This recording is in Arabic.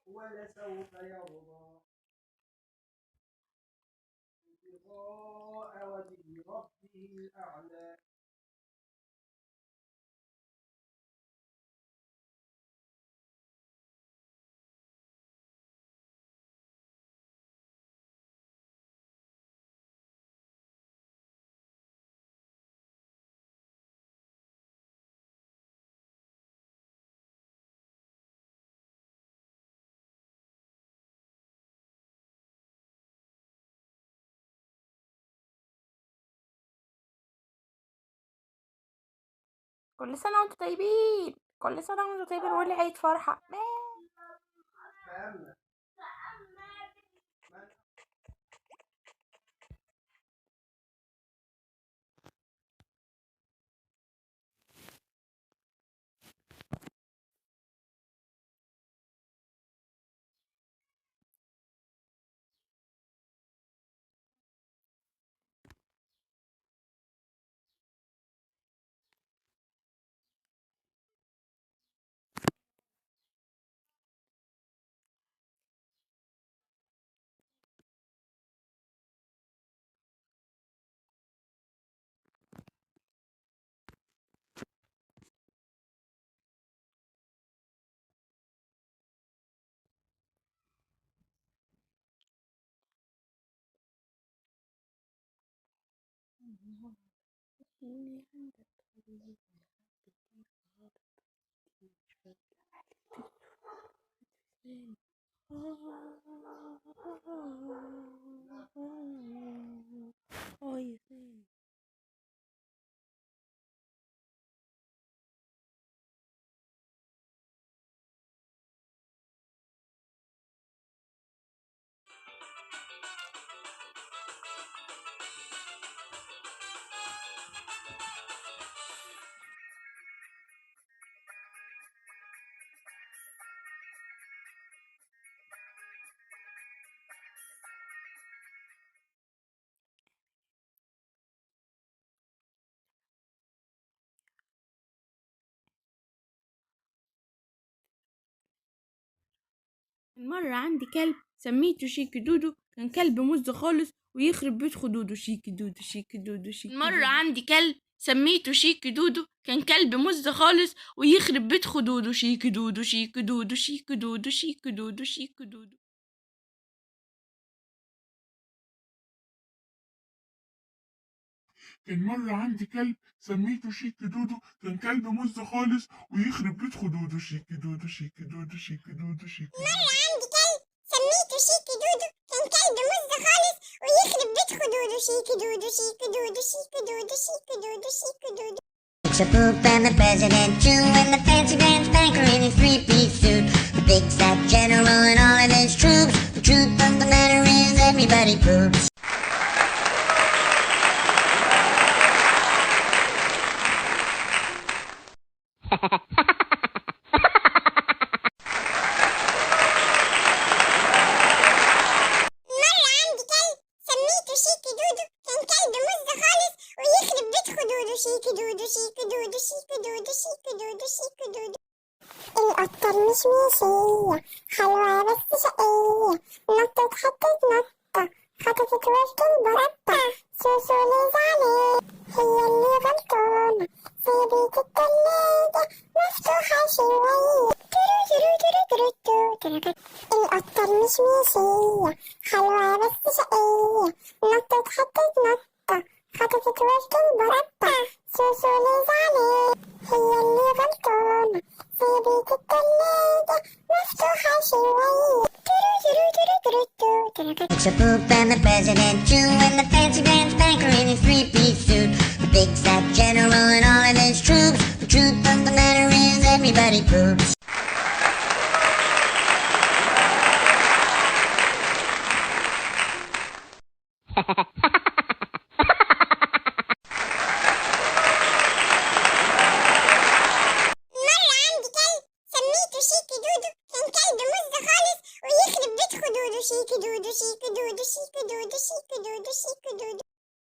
ولسوف يرضى ابتغاء وجه ربه الأعلى. كل سنة وانتم طيبين، كل سنة وانتم طيبين، واللي عيد فرحة. فهمنا. مرة عندي كلب سميته شيك دودو، كان كلب مز خالص ويخرب بيت خدوده. شيك دودو شيك دودو شيك دودو. مرة عندي كلب سميته شيك دودو، كان كلب مز خالص ويخرب بيت خدوده. شيك دودو شيك دودو شيك دودو شيك دودو شيك دودو. كان مرة عندي كلب سميته شيك دودو، كان كلب مز خالص ويخرب بيت خدوده. شيك دودو شيك دودو شيك دودو شيك دودو. مرة عندي كلب سميته شيك دودو، كان كلب مز خالص ويخرب بيت خدوده. شيك دودو شيك دودو شيك دودو شيك دودو شيك دودو. It's a poop and the president too, and the fancy pants banker in his three-piece suit, the big fat general and all of his troops. The truth of the matter is everybody poops. مرة عندي كلب سميته شيك دودو، كان كلب مز خالص ويخرب بيت خدوده. شيك دودو شيك دودو شيك دودو شيك دودو شيك دودو. القطة المشمشية حلوة بس شقية، نطت حطت نطة خطفت وسط البطة. سوسو ليز عليه هي اللي غلطانة، سيبت التلاجة مفتوحة شوية. ترو ترو ترو ترو ترو ترو. القطة المشمشية حلوة بس شقية، نطت حطت نطة خطفت وسط البطة. سوسو ليز عليه هي اللي غلطانة، سيبت التلاجة مفتوحة شوية. ترو ترو ترو ترو ترو ترو. It's a poop and the president too, and the fancy pants banker in his three-piece suit, the big fat general and all of his troops. The truth of the matter is everybody poops.